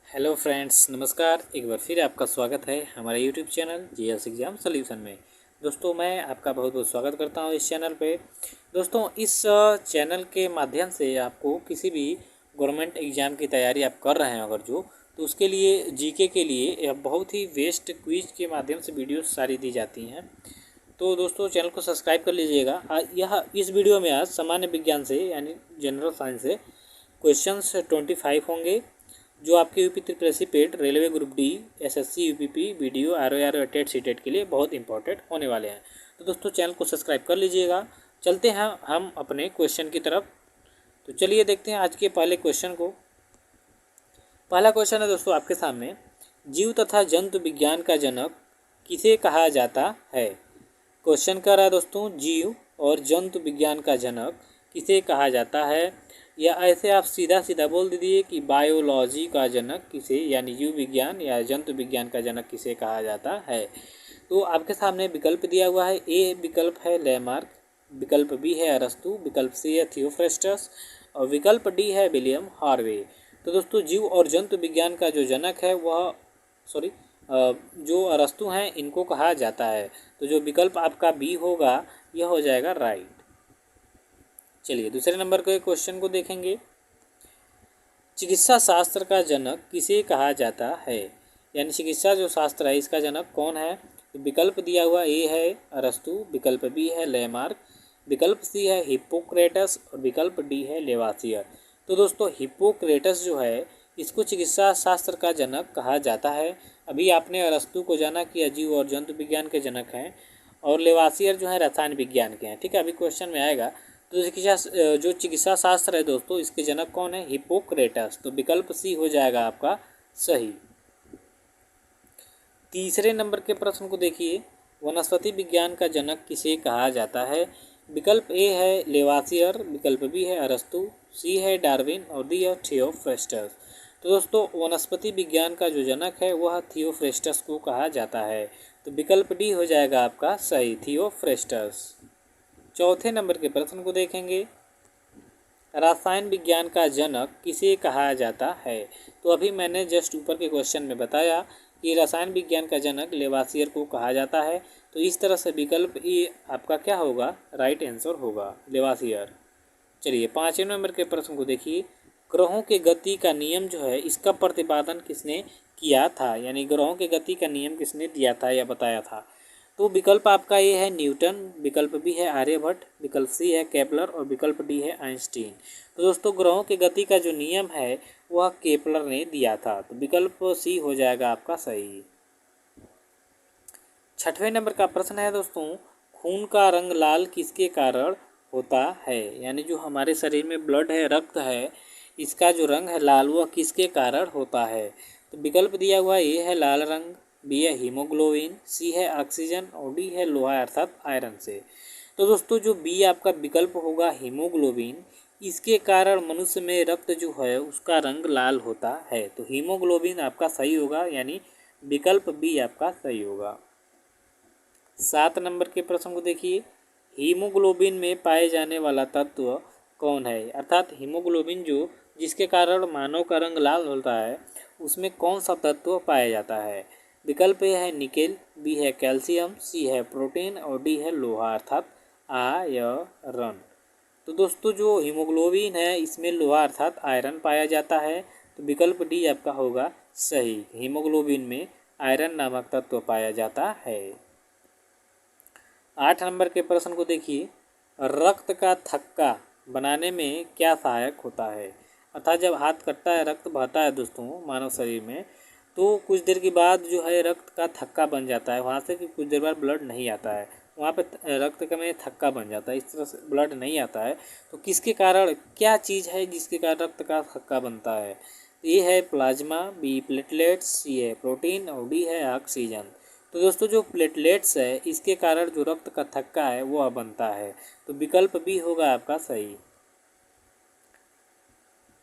Hello friends, नमस्कार। एक बार फिर आपका स्वागत है हमारे YouTube channel GS exam solution में। दोस्तों, मैं आपका बहुत बहुत स्वागत करता हूं इस चैनल पे। दोस्तों, इस चैनल के माध्यम से आपको किसी भी गवर्नमेंट एग्ज़ाम की तैयारी आप कर रहे हैं अगर तो उसके लिए जीके के लिए यह बहुत ही बेस्ट क्विज के माध्यम से वीडियो सारी दी जाती हैं। तो दोस्तों, चैनल को सब्सक्राइब कर लीजिएगा। यह इस वीडियो में आज सामान्य विज्ञान से यानी जनरल साइंस से क्वेश्चंस 25 होंगे जो आपके यूपी त्रिपल पेड railway group D SSC UPP VDO RO TET CTET के लिए बहुत इंपॉर्टेंट होने वाले हैं। तो दोस्तों, चैनल को सब्सक्राइब कर लीजिएगा। चलते हैं हम अपने क्वेश्चन की तरफ। तो चलिए देखते हैं आज के पहले क्वेश्चन को। पहला क्वेश्चन है दोस्तों आपके सामने, जीव तथा जंतु विज्ञान का जनक किसे कहा जाता है। क्वेश्चन कर रहा है दोस्तों, जीव और जंतु विज्ञान का जनक किसे कहा जाता है, या ऐसे आप सीधा सीधा बोल दीजिए कि बायोलॉजी का जनक किसे यानी जीव विज्ञान या जंतु विज्ञान का जनक किसे कहा जाता है। तो आपके सामने विकल्प दिया हुआ है। ए विकल्प है लेमार्क, विकल्प बी है अरस्तु, विकल्प सी है थियोफ्रेस्टस और विकल्प डी है विलियम हार्वे। तो दोस्तों, जीव और जंतु विज्ञान का जो जनक है वह जो अरस्तु हैं इनको कहा जाता है। तो जो विकल्प आपका बी होगा यह हो जाएगा राइट। चलिए दूसरे नंबर के क्वेश्चन को देखेंगे। चिकित्सा शास्त्र का जनक किसे कहा जाता है, यानी चिकित्सा जो शास्त्र है इसका जनक कौन है। तो विकल्प दिया हुआ ए है अरस्तु, विकल्प बी है लेमार्क, विकल्प सी है हिप्पोक्रेटस और विकल्प डी है लेवासियर। तो दोस्तों, हिप्पोक्रेटस जो है इसको चिकित्सा शास्त्र का जनक कहा जाता है। अभी आपने अरस्तु को जाना कि अजीव और जंतु विज्ञान के जनक हैं और लेवासियर जो है रसायन विज्ञान के हैं। ठीक है, अभी क्वेश्चन में आएगा। तो जो चिकित्सा शास्त्र है दोस्तों इसके जनक कौन है, हिप्पोक्रेटस। तो विकल्प सी हो जाएगा आपका सही। तीसरे नंबर के प्रश्न को देखिए, वनस्पति विज्ञान का जनक किसे कहा जाता है। विकल्प ए है लेवासियर, विकल्प बी है अरस्तु, सी है डार्विन और डी है थियोफ्रेस्टस। तो दोस्तों, वनस्पति विज्ञान का जो जनक है वह थियोफ्रेस्टस को कहा जाता है। तो विकल्प डी हो जाएगा आपका सही, थियोफ्रेस्टस। चौथे नंबर के प्रश्न को देखेंगे, रसायन विज्ञान का जनक किसे कहा जाता है। तो अभी मैंने जस्ट ऊपर के क्वेश्चन में बताया कि रसायन विज्ञान का जनक लेवासियर को कहा जाता है। तो इस तरह से विकल्प ए आपका क्या होगा, राइट आंसर होगा, लेवासियर। चलिए पाँचवें नंबर के प्रश्न को देखिए, ग्रहों के गति का नियम जो है इसका प्रतिपादन किसने किया था, यानी ग्रहों के गति का नियम किसने दिया था या बताया था। तो विकल्प आपका ये है न्यूटन, विकल्प बी है आर्यभट्ट, विकल्प सी है केपलर और विकल्प डी है आइंस्टीन। तो दोस्तों, ग्रहों के गति का जो नियम है वह केपलर ने दिया था। तो विकल्प सी हो जाएगा आपका सही। छठवें नंबर का प्रश्न है दोस्तों, खून का रंग लाल किसके कारण होता है, यानी जो हमारे शरीर में ब्लड है, रक्त है, इसका जो रंग है लाल वह किसके कारण होता है। तो विकल्प दिया हुआ ए है लाल रंग, बी है हीमोग्लोबिन, सी है ऑक्सीजन और डी है लोहा अर्थात आयरन से। तो दोस्तों, जो बी आपका विकल्प होगा हीमोग्लोबिन, इसके कारण मनुष्य में रक्त जो है उसका रंग लाल होता है। तो हीमोग्लोबिन आपका सही होगा, यानी विकल्प बी आपका सही होगा। 7 नंबर के प्रश्न को देखिए, हीमोग्लोबिन में पाए जाने वाला तत्व कौन है, अर्थात हीमोग्लोबिन जो जिसके कारण मानव का रंग लाल होता है उसमें कौन सा तत्व पाया जाता है। विकल्प ए है निकेल, बी है कैल्शियम, सी है प्रोटीन और डी है लोहा अर्थात आयरन। तो दोस्तों, जो हीमोग्लोबिन है इसमें लोहा अर्थात आयरन पाया जाता है। तो विकल्प डी आपका होगा सही, हीमोग्लोबिन में आयरन नामक तत्व पाया जाता है। 8 नंबर के प्रश्न को देखिए, रक्त का थक्का बनाने में क्या सहायक होता है, अर्थात जब हाथ कटता है रक्त बहता है दोस्तों मानव शरीर में, तो कुछ देर के बाद जो है रक्त का थक्का बन जाता है, वहाँ से कि कुछ देर बाद ब्लड नहीं आता है, वहाँ पे रक्त का में थक्का बन जाता है, इस तरह से ब्लड नहीं आता है। तो किसके कारण, क्या चीज़ है जिसके कारण रक्त का थक्का बनता है। ए है प्लाज्मा, बी प्लेटलेट्स, सी है प्रोटीन और डी है ऑक्सीजन। तो दोस्तों, जो प्लेटलेट्स है इसके कारण जो रक्त का थक्का है वह बनता है। तो विकल्प बी होगा आपका सही।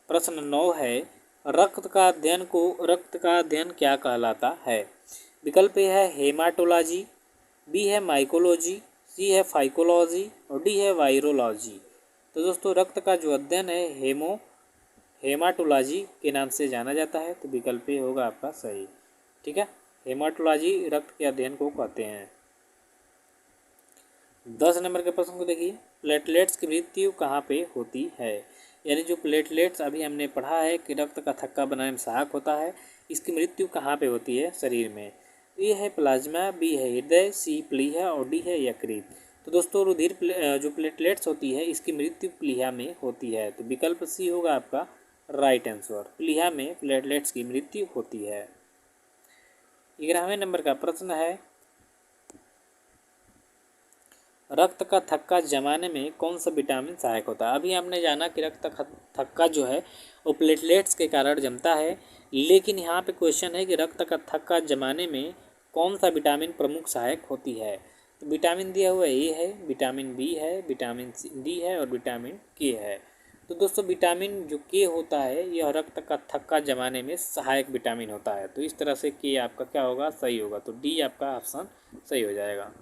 प्रश्न 9 है, रक्त का अध्ययन क्या कहलाता है। विकल्प ए है हेमाटोलॉजी, बी है माइकोलॉजी, सी है फाइकोलॉजी और डी है वायरोलॉजी। तो दोस्तों, रक्त का जो अध्ययन है हेमाटोलॉजी के नाम से जाना जाता है, तो विकल्प ए होगा आपका सही। ठीक है, हेमाटोलॉजी रक्त के अध्ययन को कहते हैं। 10 नंबर के प्रश्न को देखिए, प्लेटलेट्स की मृत्यु कहाँ पे होती है? यानी जो प्लेटलेट्स अभी हमने पढ़ा है कि रक्त का थक्का बनाने में सहायक होता है, इसकी मृत्यु कहाँ पे होती है शरीर में? ए है प्लाज्मा, बी है हृदय, सी प्लीहा और डी है यकृत। तो दोस्तों रुधिर जो प्लेटलेट्स होती है इसकी मृत्यु प्लीहा में होती है, तो विकल्प सी होगा आपका राइट आंसर। प्लीहा में प्लेटलेट्स की मृत्यु होती है। 11वें नंबर का प्रश्न है, रक्त का थक्का जमाने में कौन सा विटामिन सहायक होता है? अभी हमने जाना कि रक्त का थक्का जो है वो प्लेटलेट्स के कारण जमता है, लेकिन यहाँ पे क्वेश्चन है कि रक्त का थक्का जमाने में कौन सा विटामिन प्रमुख सहायक होती है? तो विटामिन दिया हुआ ए है, विटामिन बी है, विटामिन डी है और विटामिन के है। तो दोस्तों विटामिन जो के होता है यह रक्त का थक्का जमाने में सहायक विटामिन होता है, तो इस तरह से के आपका क्या होगा? सही होगा, तो डी आपका ऑप्शन सही हो जाएगा।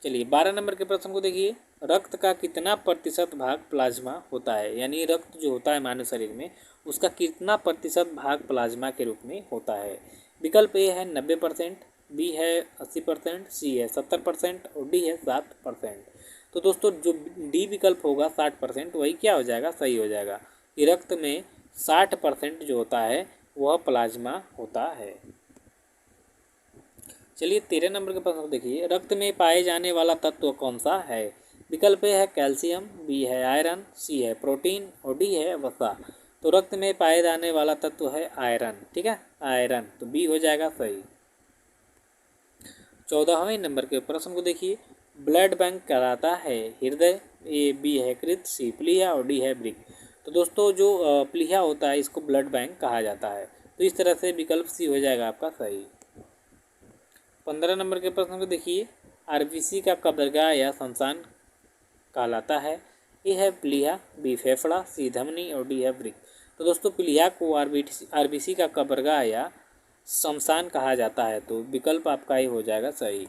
चलिए 12 नंबर के प्रश्न को देखिए, रक्त का कितना प्रतिशत भाग प्लाज्मा होता है? यानी रक्त जो होता है मानव शरीर में उसका कितना प्रतिशत भाग प्लाज्मा के रूप में होता है? विकल्प ए है 90%, बी है 80%, सी है 70% और डी है 7%। तो दोस्तों जो डी विकल्प होगा 60%, वही क्या हो जाएगा? सही हो जाएगा कि रक्त में 60% जो होता है वह प्लाज्मा होता है। चलिए 13 नंबर के प्रश्न को देखिए, रक्त में पाए जाने वाला तत्व कौन सा है? विकल्प ए है कैल्शियम, बी है आयरन, सी है प्रोटीन और डी है वसा। तो रक्त में पाए जाने वाला तत्व है आयरन। ठीक है, आयरन, तो बी हो जाएगा सही। 14वें नंबर के प्रश्न को देखिए, ब्लड बैंक कहलाता है हृदय, ए बी है कृत, सी प्लीहा और डी है वृक्क। तो दोस्तों जो प्लीहा होता है इसको ब्लड बैंक कहा जाता है, तो इस तरह से विकल्प सी हो जाएगा आपका सही। 15 नंबर के प्रश्न को देखिए, आरबीसी का कब्रगाह या शमशान कहलाता है? ए है प्लीहा, बी फेफड़ा, सी धमनी और डी है वृक्क। तो दोस्तों प्लीहा को आरबीसी का कब्रगाह या शमशान कहा जाता है, तो विकल्प आपका ही हो जाएगा सही।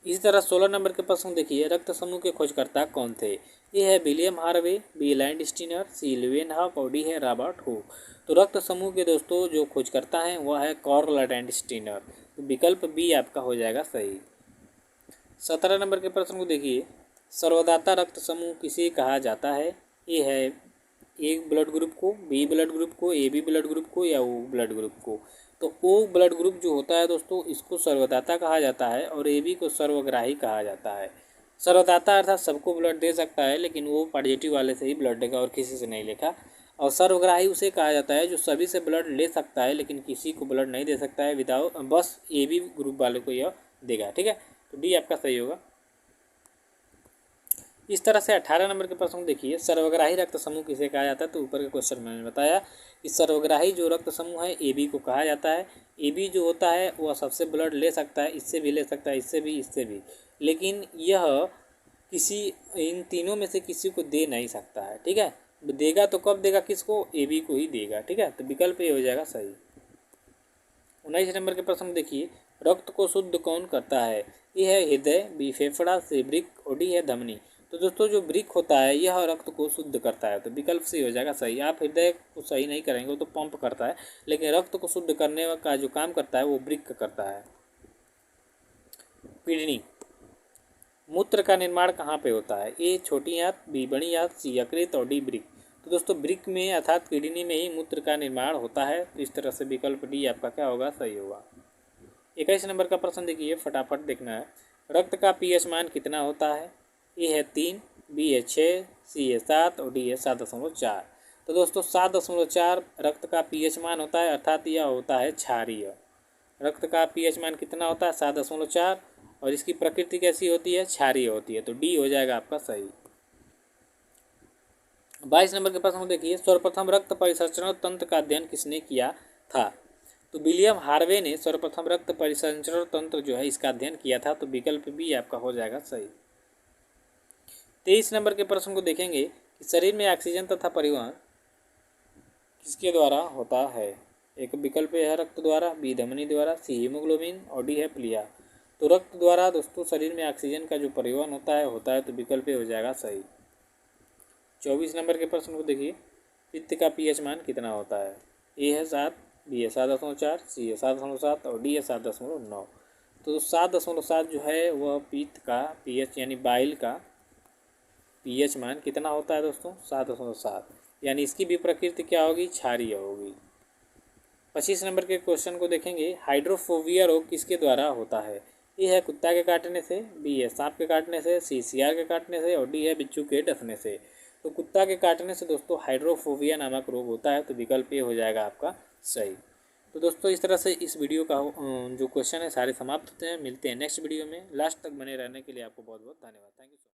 इसी तरह 16 नंबर के प्रश्न देखिए, रक्त समूह के खोजकर्ता कौन थे? ए है विलियम हार्वे, बी लैंडस्टीनर, सी ल्यूवेनहॉक और डी है रॉबर्ट हुक। तो रक्त समूह के दोस्तों जो खोजकर्ता हैं वह है कार्ल लैंडस्टीनर, तो विकल्प बी आपका हो जाएगा सही। 17 नंबर के प्रश्न को देखिए, सर्वदाता रक्त समूह किसे कहा जाता है? ए है ए ब्लड ग्रुप को, बी ब्लड ग्रुप को, ए बी ब्लड ग्रुप को या ओ ब्लड ग्रुप को। तो ओ ब्लड ग्रुप जो होता है दोस्तों इसको सर्वदाता कहा जाता है और ए बी को सर्वग्राही कहा जाता है। सर्वदाता अर्थात सबको ब्लड दे सकता है, लेकिन वो पॉजिटिव वाले से ही ब्लड देगा और किसी से नहीं लेगा। और सर्वग्राही उसे कहा जाता है जो सभी से ब्लड ले सकता है लेकिन किसी को ब्लड नहीं दे सकता है, विदाउट बस ए बी ग्रुप वाले को यह देगा। ठीक है, तो डी आपका सही होगा। इस तरह से 18 नंबर के प्रश्न देखिए, सर्वग्राही रक्त समूह किसे कहा जाता है? तो ऊपर के क्वेश्चन में मैंने बताया कि सर्वग्राही जो रक्त समूह है ए बी को कहा जाता है। ए बी जो होता है वह सबसे ब्लड ले सकता है, इससे भी ले सकता है, इससे भी, इससे भी, लेकिन यह किसी इन तीनों में से किसी को दे नहीं सकता है। ठीक है, देगा तो कब देगा? किसको? ए बी को ही देगा। ठीक है, तो विकल्प ए हो जाएगा सही। 19 नंबर के प्रश्न देखिए, रक्त को शुद्ध कौन करता है? ए है हृदय, बी फेफड़ा, सी वृक्क और डी है धमनी। तो दोस्तों जो वृक्क होता है यह रक्त को शुद्ध करता है, तो विकल्प सी हो जाएगा सही। आप हृदय को सही नहीं करेंगे, वो तो पंप करता है, लेकिन रक्त को शुद्ध करने का जो काम करता है वो वृक्क करता है। किडनी, मूत्र का निर्माण कहाँ पे होता है? ए छोटी आंत, बी बड़ी आंत, सी यकृत और डी वृक्क। तो दोस्तों वृक्क में अर्थात किडनी में ही मूत्र का निर्माण होता है, तो इस तरह से विकल्प डी आपका क्या होगा? सही होगा। 21 नंबर का प्रश्न देखिए, फटाफट देखना है, रक्त का पीएच मान कितना होता है? ए है 3, बी है 6, सी है 7 और डी है 7.4। तो दोस्तों 7.4 रक्त का पीएच मान होता है, अर्थात यह होता है क्षारीय। रक्त का पीएच मान कितना होता है? 7.4, और इसकी प्रकृति कैसी होती है? क्षारीय होती है, तो डी हो जाएगा आपका सही। 22 नंबर के प्रश्न देखिए, सर्वप्रथम रक्त परिसंचरण तंत्र का अध्ययन किसने किया था? तो विलियम हार्वे ने सर्वप्रथम रक्त परिसंचरण तंत्र जो है इसका अध्ययन किया था, तो विकल्प बी आपका हो जाएगा सही। 23 नंबर के प्रश्न को देखेंगे कि शरीर में ऑक्सीजन तथा परिवहन किसके द्वारा होता है? एक विकल्प है रक्त द्वारा, बी धमनी द्वारा, सी हीमोग्लोबिन और डी है प्लीहा। तो रक्त द्वारा दोस्तों शरीर में ऑक्सीजन का जो परिवहन होता है, तो विकल्प हो जाएगा सही। 24 नंबर के प्रश्न को देखिए, पित्त का पीएच मान कितना होता है। ए है 7, बी है 7.4, सी है 7.7 और डी है 7.9। तो 7.7 जो है वह पित्त का पीएच यानी बाइल का पीएच मान कितना होता है दोस्तों, 7.7। यानी इसकी भी प्रकृति क्या होगी, क्षारीय होगी। 25 नंबर के क्वेश्चन को देखेंगे, हाइड्रोफोबिया रोग किसके द्वारा होता है। ए है कुत्ता के काटने से, बी है सांप के काटने से, सी सियार के काटने से और डी है बिच्छू के डसने से। तो कुत्ता के काटने से दोस्तों हाइड्रोफोबिया नामक रोग होता है, तो विकल्प ए हो जाएगा आपका सही। तो दोस्तों इस तरह से इस वीडियो का जो क्वेश्चन है सारे समाप्त होते हैं। मिलते हैं नेक्स्ट वीडियो में। लास्ट तक बने रहने के लिए आपको बहुत बहुत धन्यवाद। Thank you.